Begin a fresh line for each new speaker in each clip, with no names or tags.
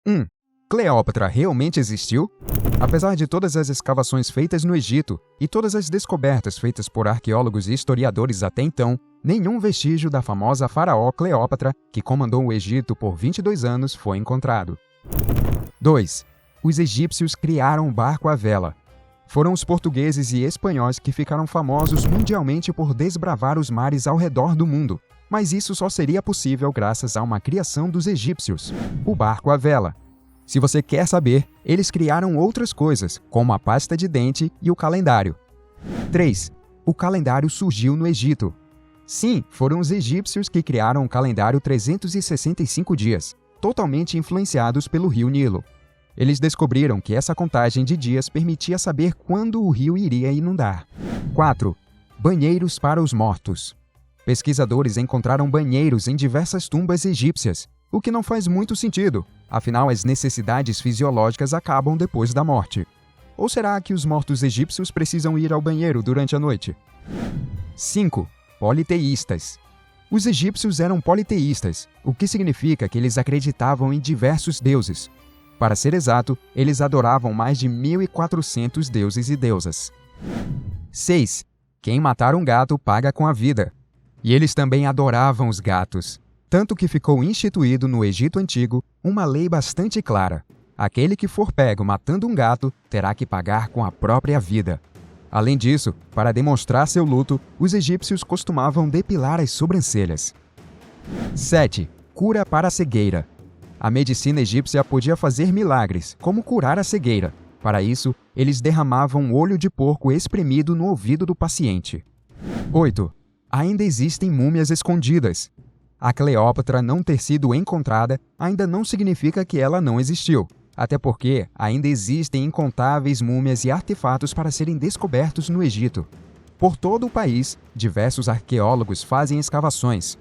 1. Cleópatra realmente existiu? Apesar de todas as escavações feitas no Egito e todas as descobertas feitas por arqueólogos e historiadores até então, nenhum vestígio da famosa faraó Cleópatra, que comandou o Egito por 22 anos, foi encontrado. 2. Os egípcios criaram o barco à vela. Foram os portugueses e espanhóis que ficaram famosos mundialmente por desbravar os mares ao redor do mundo. Mas isso só seria possível graças a uma criação dos egípcios, o barco à vela. Se você quer saber, eles criaram outras coisas, como a pasta de dente e o calendário. 3. O calendário surgiu no Egito. Sim, foram os egípcios que criaram o calendário 365 dias, totalmente influenciados pelo rio Nilo. Eles descobriram que essa contagem de dias permitia saber quando o rio iria inundar. 4. Banheiros para os mortos. Pesquisadores encontraram banheiros em diversas tumbas egípcias, o que não faz muito sentido, afinal as necessidades fisiológicas acabam depois da morte. Ou será que os mortos egípcios precisam ir ao banheiro durante a noite? 5. Politeístas. Os egípcios eram politeístas, o que significa que eles acreditavam em diversos deuses. Para ser exato, eles adoravam mais de 1.400 deuses e deusas. 6. Quem matar um gato paga com a vida. E eles também adoravam os gatos. Tanto que ficou instituído no Egito Antigo uma lei bastante clara. Aquele que for pego matando um gato terá que pagar com a própria vida. Além disso, para demonstrar seu luto, os egípcios costumavam depilar as sobrancelhas. 7. Cura para a cegueira. A medicina egípcia podia fazer milagres, como curar a cegueira. Para isso, eles derramavam óleo de porco espremido no ouvido do paciente. 8. Ainda existem múmias escondidas. A Cleópatra não ter sido encontrada ainda não significa que ela não existiu, até porque ainda existem incontáveis múmias e artefatos para serem descobertos no Egito. Por todo o país, diversos arqueólogos fazem escavações.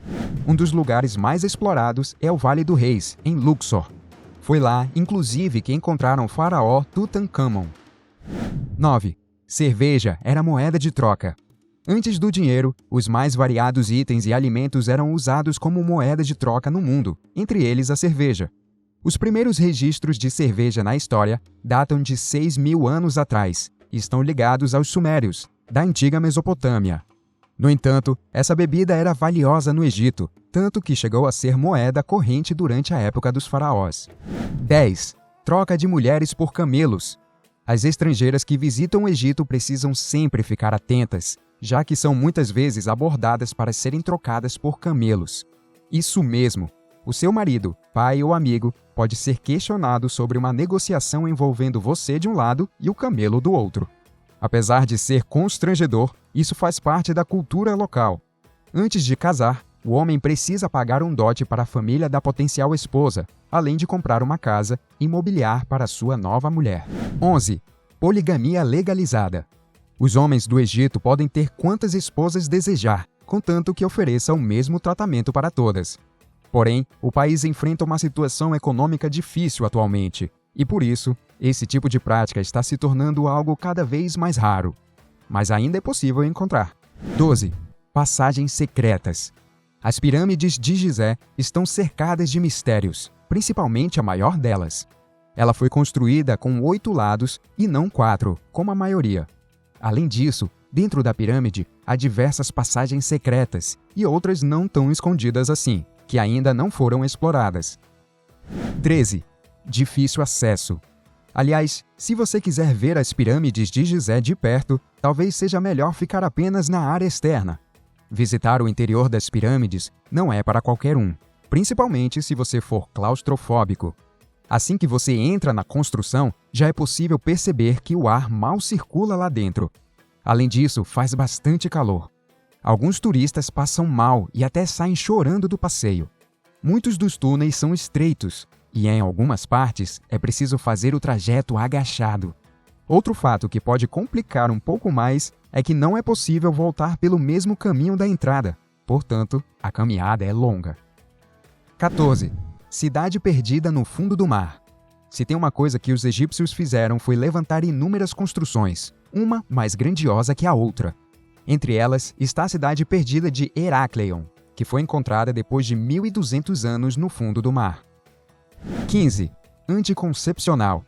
Um dos lugares mais explorados é o Vale do Reis, em Luxor. Foi lá, inclusive, que encontraram o faraó Tutancâmon. 9. Cerveja era moeda de troca. Antes do dinheiro, os mais variados itens e alimentos eram usados como moeda de troca no mundo, entre eles a cerveja. Os primeiros registros de cerveja na história datam de 6.000 anos atrás e estão ligados aos sumérios, da antiga Mesopotâmia. No entanto, essa bebida era valiosa no Egito, tanto que chegou a ser moeda corrente durante a época dos faraós. 10. Troca de mulheres por camelos. As estrangeiras que visitam o Egito precisam sempre ficar atentas, já que são muitas vezes abordadas para serem trocadas por camelos. Isso mesmo, o seu marido, pai ou amigo pode ser questionado sobre uma negociação envolvendo você de um lado e o camelo do outro. Apesar de ser constrangedor, isso faz parte da cultura local. Antes de casar, o homem precisa pagar um dote para a família da potencial esposa, além de comprar uma casa e mobiliar para sua nova mulher. 11. Poligamia legalizada. Os homens do Egito podem ter quantas esposas desejar, contanto que ofereça o mesmo tratamento para todas. Porém, o país enfrenta uma situação econômica difícil atualmente, e por isso, esse tipo de prática está se tornando algo cada vez mais raro. Mas ainda é possível encontrar. 12. Passagens secretas. As pirâmides de Gizé estão cercadas de mistérios, principalmente a maior delas. Ela foi construída com 8 lados e não 4, como a maioria. Além disso, dentro da pirâmide há diversas passagens secretas e outras não tão escondidas assim, que ainda não foram exploradas. 13. Difícil acesso. Aliás, se você quiser ver as pirâmides de Gizé de perto, talvez seja melhor ficar apenas na área externa. Visitar o interior das pirâmides não é para qualquer um, principalmente se você for claustrofóbico. Assim que você entra na construção, já é possível perceber que o ar mal circula lá dentro. Além disso, faz bastante calor. Alguns turistas passam mal e até saem chorando do passeio. Muitos dos túneis são estreitos e, em algumas partes, é preciso fazer o trajeto agachado. Outro fato que pode complicar um pouco mais é que não é possível voltar pelo mesmo caminho da entrada. Portanto, a caminhada é longa. 14. Cidade perdida no fundo do mar. Se tem uma coisa que os egípcios fizeram foi levantar inúmeras construções, uma mais grandiosa que a outra. Entre elas está a cidade perdida de Herakleion, que foi encontrada depois de 1.200 anos no fundo do mar. 15. anticoncepcional.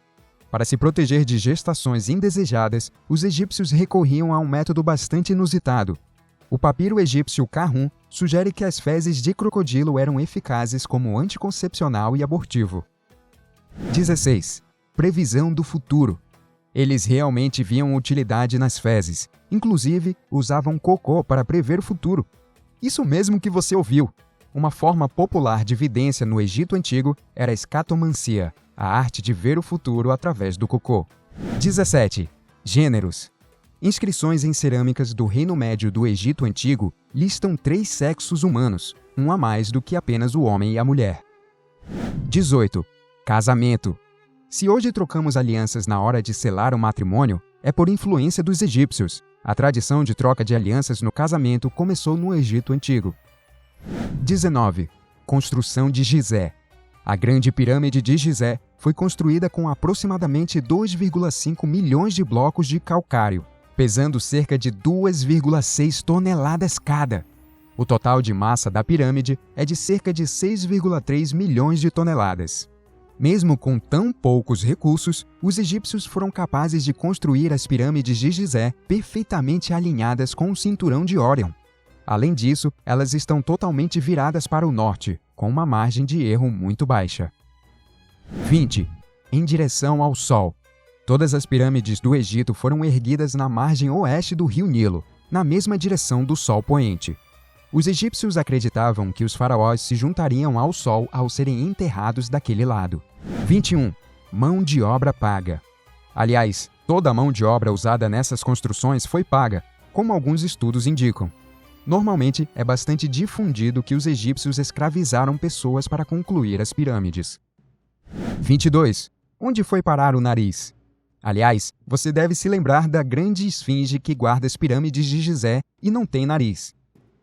Para se proteger de gestações indesejadas, os egípcios recorriam a um método bastante inusitado. O papiro egípcio Kahun sugere que as fezes de crocodilo eram eficazes como anticoncepcional e abortivo. 16. Previsão do futuro. Eles realmente viam utilidade nas fezes, inclusive usavam cocô para prever o futuro. Isso mesmo que você ouviu! Uma forma popular de vidência no Egito Antigo era a escatomancia, a arte de ver o futuro através do cocô. 17. Gêneros. Inscrições em cerâmicas do Reino Médio do Egito Antigo listam 3 sexos humanos, um a mais do que apenas o homem e a mulher. 18. Casamento. Se hoje trocamos alianças na hora de selar o matrimônio, é por influência dos egípcios. A tradição de troca de alianças no casamento começou no Egito Antigo. 19. Construção de Gizé. A Grande Pirâmide de Gizé foi construída com aproximadamente 2,5 milhões de blocos de calcário, pesando cerca de 2,6 toneladas cada. O total de massa da pirâmide é de cerca de 6,3 milhões de toneladas. Mesmo com tão poucos recursos, os egípcios foram capazes de construir as pirâmides de Gizé perfeitamente alinhadas com o cinturão de Órion. Além disso, elas estão totalmente viradas para o norte, com uma margem de erro muito baixa. 20. Em direção ao Sol. Todas as pirâmides do Egito foram erguidas na margem oeste do rio Nilo, na mesma direção do Sol poente. Os egípcios acreditavam que os faraós se juntariam ao Sol ao serem enterrados daquele lado. 21. Mão de obra paga. Aliás, toda a mão de obra usada nessas construções foi paga, como alguns estudos indicam. Normalmente, é bastante difundido que os egípcios escravizaram pessoas para concluir as pirâmides. 22. Onde foi parar o nariz? Aliás, você deve se lembrar da grande esfinge que guarda as pirâmides de Gizé e não tem nariz.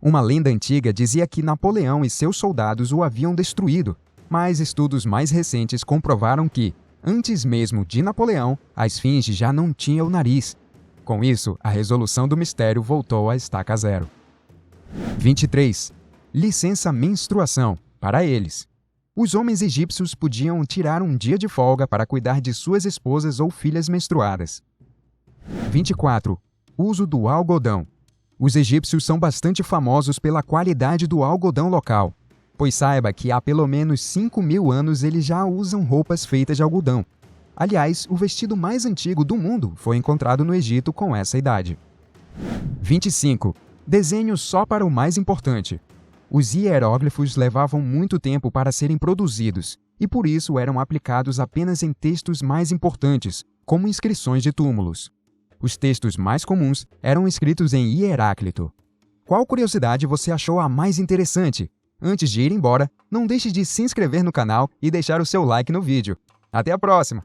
Uma lenda antiga dizia que Napoleão e seus soldados o haviam destruído, mas estudos mais recentes comprovaram que, antes mesmo de Napoleão, a esfinge já não tinha o nariz. Com isso, a resolução do mistério voltou à estaca zero. 23. Licença menstruação, para eles. Os homens egípcios podiam tirar um dia de folga para cuidar de suas esposas ou filhas menstruadas. 24. Uso do algodão. Os egípcios são bastante famosos pela qualidade do algodão local, pois saiba que há pelo menos 5.000 anos eles já usam roupas feitas de algodão. Aliás, o vestido mais antigo do mundo foi encontrado no Egito com essa idade. 25. Desenho só para o mais importante. Os hieróglifos levavam muito tempo para serem produzidos e por isso eram aplicados apenas em textos mais importantes, como inscrições de túmulos. Os textos mais comuns eram escritos em hieráclito. Qual curiosidade você achou a mais interessante? Antes de ir embora, não deixe de se inscrever no canal e deixar o seu like no vídeo. Até a próxima!